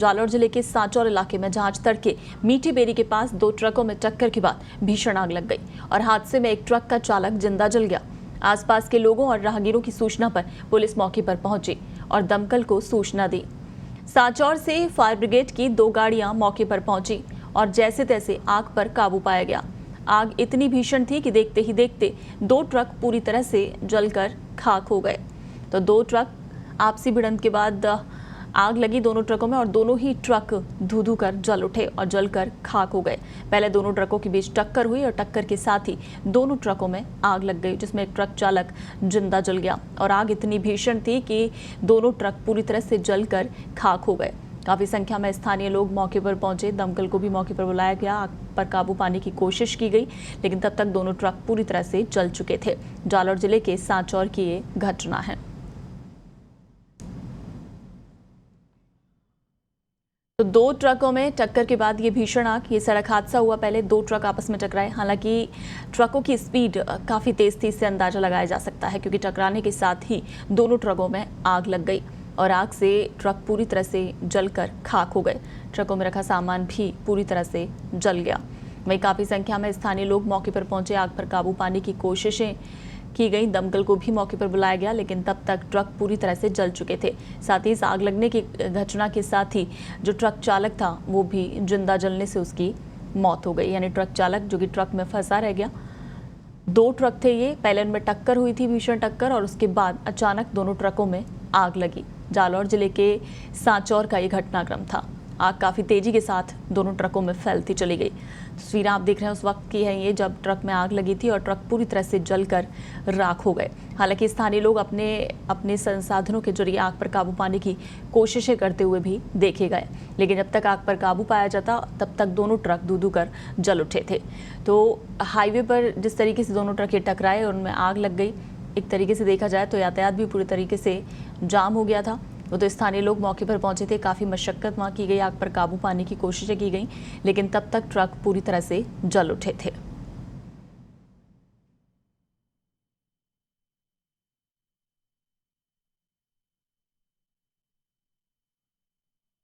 जालौर जिले के सांचौर इलाके में जहां तड़के मीठी बेरी के पास दो ट्रकों में टक्कर के बाद भीषण आग लग गई और हादसे में एक ट्रक का चालक जिंदा जल गया। आसपास के लोगों और राहगीरों की सूचना पर पुलिस मौके पर पहुंची और दमकल को सूचना दी। सांचौर से फायर ब्रिगेड की 2 गाड़ियां मौके पर पहुंची और जैसे तैसे आग पर काबू पाया गया। आग इतनी भीषण थी कि देखते ही देखते 2 ट्रक पूरी तरह से जलकर खाक हो गए। तो 2 ट्रक आपसी भिड़ंत के बाद आग लगी दोनों ट्रकों में और दोनों ही ट्रक धू कर जल उठे और जलकर खाक हो गए। पहले दोनों ट्रकों के बीच टक्कर हुई और टक्कर के साथ ही दोनों ट्रकों में आग लग गई, जिसमें ट्रक चालक जिंदा जल गया और आग इतनी भीषण थी कि दोनों ट्रक पूरी तरह से जलकर खाक हो गए। काफी संख्या में स्थानीय लोग मौके पर पहुंचे, दमकल को भी मौके पर बुलाया गया। आग पर काबू पाने की कोशिश की गई, लेकिन तब तक दोनों ट्रक पूरी तरह से जल चुके थे। जालौर जिले के सांचौर की ये घटना है। तो 2 ट्रकों में टक्कर के बाद ये भीषण आग, ये सड़क हादसा हुआ। पहले 2 ट्रक आपस में टकराए। हालांकि ट्रकों की स्पीड काफ़ी तेज थी, इससे अंदाजा लगाया जा सकता है, क्योंकि टकराने के साथ ही दोनों ट्रकों में आग लग गई और आग से ट्रक पूरी तरह से जलकर खाक हो गए। ट्रकों में रखा सामान भी पूरी तरह से जल गया। वहीं काफ़ी संख्या में स्थानीय लोग मौके पर पहुंचे। आग पर काबू पाने की कोशिशें की गई, दमकल को भी मौके पर बुलाया गया, लेकिन तब तक ट्रक पूरी तरह से जल चुके थे। साथ ही इस आग लगने की घटना के साथ ही जो ट्रक चालक था वो भी जिंदा जलने से उसकी मौत हो गई। यानी ट्रक चालक जो कि ट्रक में फंसा रह गया। 2 ट्रक थे ये, पहले इनमें टक्कर हुई थी, भीषण टक्कर, और उसके बाद अचानक दोनों ट्रकों में आग लगी। जालौर जिले के सांचौर का ये घटनाक्रम था। आग काफ़ी तेजी के साथ दोनों ट्रकों में फैलती चली गई। तस्वीरें आप देख रहे हैं उस वक्त की है ये, जब ट्रक में आग लगी थी और ट्रक पूरी तरह से जलकर राख हो गए। हालांकि स्थानीय लोग अपने संसाधनों के जरिए आग पर काबू पाने की कोशिशें करते हुए भी देखे गए, लेकिन जब तक आग पर काबू पाया जाता तब तक दोनों ट्रक धू कर जल उठे थे। तो हाईवे पर जिस तरीके से दोनों ट्रक टकराए और उनमें आग लग गई, एक तरीके से देखा जाए तो यातायात भी पूरी तरीके से जाम हो गया था। वो तो स्थानीय लोग मौके पर पहुंचे थे, काफ़ी मशक्कत वहाँ की गई, आग पर काबू पाने की कोशिशें की गई, लेकिन तब तक ट्रक पूरी तरह से जल उठे थे।